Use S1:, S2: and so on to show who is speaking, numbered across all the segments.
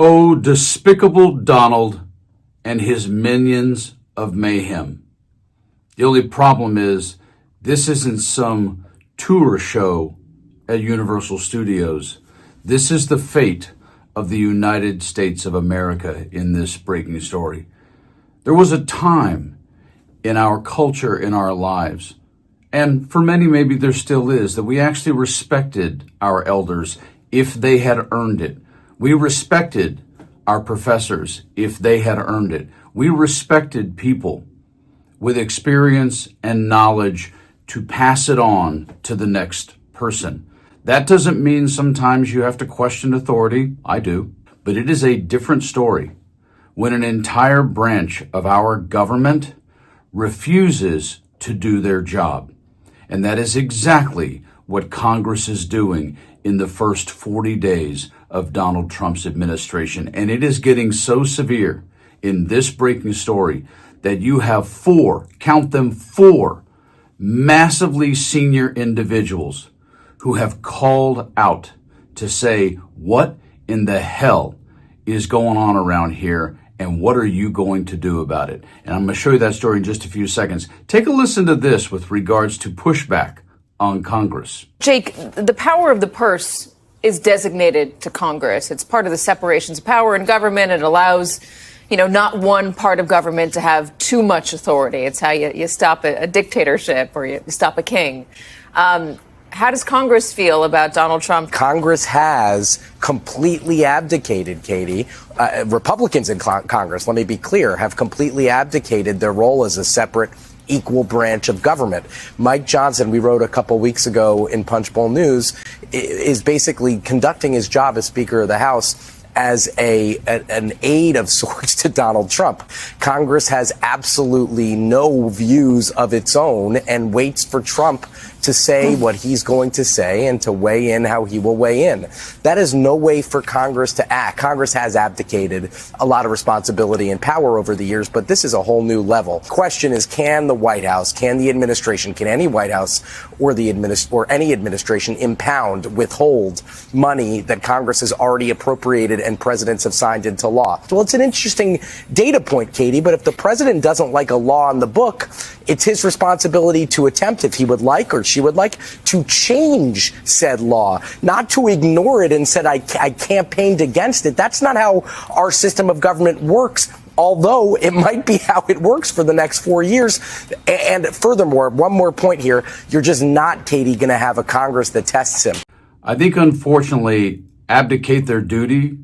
S1: Oh, despicable Donald and his minions of mayhem. The only problem is this isn't some tour show at Universal Studios. This is the fate of the United States of America in this breaking story. There was a time in our culture, in our lives, and for many maybe there still is, that we actually respected our elders if they had earned it. We respected our professors if they had earned it. We respected people with experience and knowledge to pass it on to the next person. That doesn't mean sometimes you have to question authority. I do. But it is a different story when an entire branch of our government refuses to do their job. And that is exactly what Congress is doing in the first 40 days of Donald Trump's administration. And it is getting so severe in this breaking story that you have four, count them, four massively senior individuals who have called out to say, what in the hell is going on around here, and what are you going to do about it? And I'm going to show you that story in just a few seconds. Take a listen to this with regards to pushback on Congress.
S2: Jake, the power of the purse is designated to Congress. It's part of the separations of power in government. It allows, not one part of government to have too much authority. It's how you stop a dictatorship or you stop a king. How does Congress feel about Donald Trump?
S3: Congress has completely abdicated, Katie. Republicans in Congress, let me be clear, have completely abdicated their role as a separate, equal branch of government. Mike Johnson, we wrote a couple weeks ago in Punchbowl News, is basically conducting his job as Speaker of the House as an aide of sorts to Donald Trump. Congress has absolutely no views of its own and waits for Trump to say what he's going to say and to weigh in how he will weigh in. That is no way for Congress to act. Congress has abdicated a lot of responsibility and power over the years, but this is a whole new level. Question is, can the White House, can the administration, can any White House or any administration impound, withhold money that Congress has already appropriated and presidents have signed into law? Well, it's an interesting data point, Katie, but if the president doesn't like a law on the book, it's his responsibility to attempt, if he would like or she would like, to change said law, not to ignore it and said, I campaigned against it. That's not how our system of government works, although it might be how it works for the next 4 years. And furthermore, one more point here, you're just not, Katie, going to have a Congress that tests him.
S1: I think, unfortunately, abdicate their duty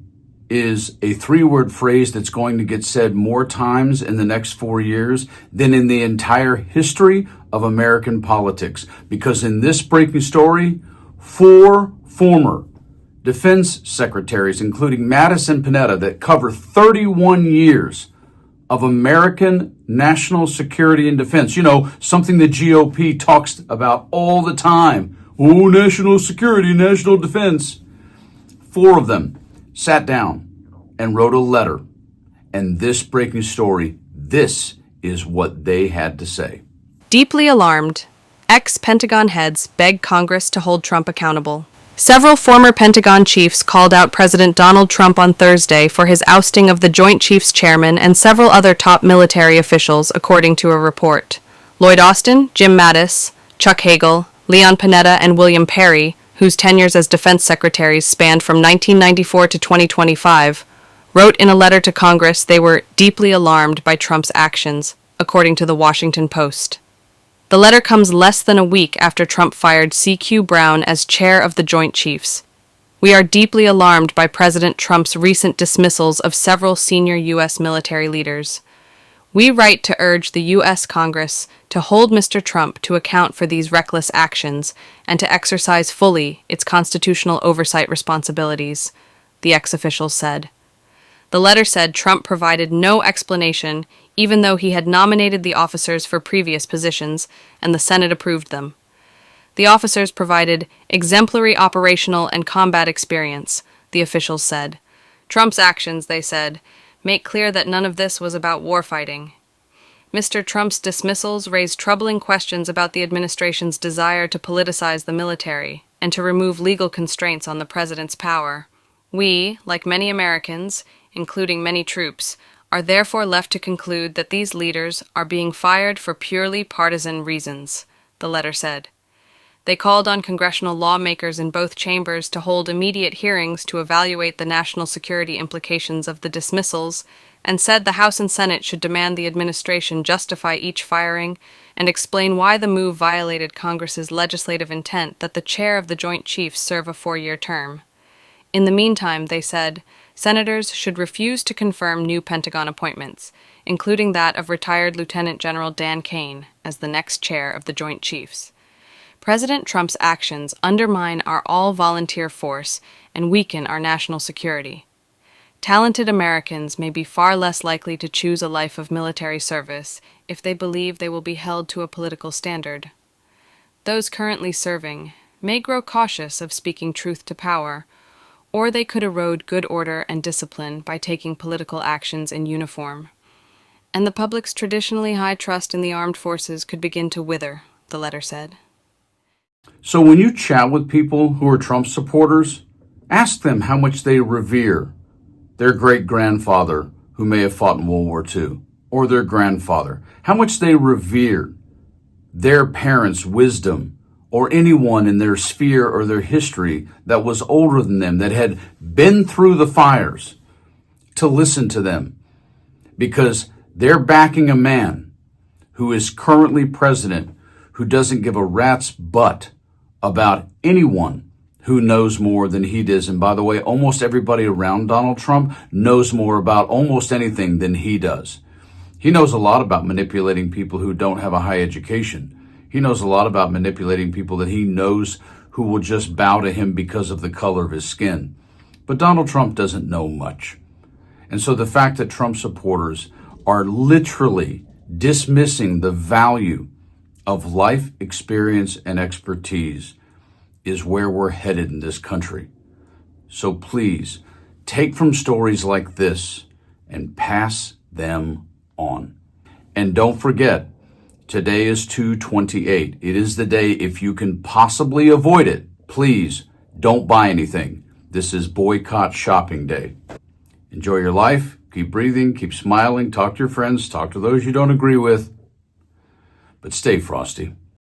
S1: is a three-word phrase that's going to get said more times in the next 4 years than in the entire history of American politics. Because in this breaking story, four former defense secretaries, including Madison Panetta, that cover 31 years of American national security and defense. Something the GOP talks about all the time. Oh, national security, national defense. Four of them sat down and wrote a letter. And this breaking story, this is what they had to say.
S4: Deeply alarmed, ex-Pentagon heads beg Congress to hold Trump accountable. Several former Pentagon chiefs called out President Donald Trump on Thursday for his ousting of the Joint Chiefs Chairman and several other top military officials, according to a report. Lloyd Austin, Jim Mattis, Chuck Hagel, Leon Panetta, and William Perry, whose tenures as defense secretaries spanned from 1994 to 2025, wrote in a letter to Congress they were deeply alarmed by Trump's actions, according to the Washington Post. The letter comes less than a week after Trump fired C.Q. Brown as chair of the Joint Chiefs. We are deeply alarmed by President Trump's recent dismissals of several senior U.S. military leaders. We write to urge the U.S. Congress to hold Mr. Trump to account for these reckless actions and to exercise fully its constitutional oversight responsibilities, the ex-officials said. The letter said Trump provided no explanation, even though he had nominated the officers for previous positions and the Senate approved them. The officers provided exemplary operational and combat experience, the officials said. Trump's actions, they said, make clear that none of this was about warfighting. Mr. Trump's dismissals raised troubling questions about the administration's desire to politicize the military and to remove legal constraints on the president's power. We, like many Americans, including many troops, are therefore left to conclude that these leaders are being fired for purely partisan reasons, the letter said. They called on congressional lawmakers in both chambers to hold immediate hearings to evaluate the national security implications of the dismissals, and said the House and Senate should demand the administration justify each firing and explain why the move violated Congress's legislative intent that the chair of the Joint Chiefs serve a 4-year term. In the meantime, they said, senators should refuse to confirm new Pentagon appointments, including that of retired Lieutenant General Dan Kane as the next chair of the Joint Chiefs. President Trump's actions undermine our all-volunteer force and weaken our national security. Talented Americans may be far less likely to choose a life of military service if they believe they will be held to a political standard. Those currently serving may grow cautious of speaking truth to power, or they could erode good order and discipline by taking political actions in uniform. And the public's traditionally high trust in the armed forces could begin to wither, the letter said.
S1: So when you chat with people who are Trump supporters, ask them how much they revere their great-grandfather who may have fought in World War II, or their grandfather, how much they revered their parents' wisdom, or anyone in their sphere or their history that was older than them, that had been through the fires, to listen to them, because they're backing a man who is currently president who doesn't give a rat's butt about anyone who knows more than he does. And by the way, almost everybody around Donald Trump knows more about almost anything than he does. He knows a lot about manipulating people who don't have a high education. He knows a lot about manipulating people that he knows who will just bow to him because of the color of his skin. But Donald Trump doesn't know much. And so the fact that Trump supporters are literally dismissing the value of life experience and expertise is where we're headed in this country. So please, take from stories like this and pass them on. And don't forget, today is 2/28. It is the day, if you can possibly avoid it, please don't buy anything. This is boycott shopping day. Enjoy your life, keep breathing, keep smiling, talk to your friends, talk to those you don't agree with, but stay frosty.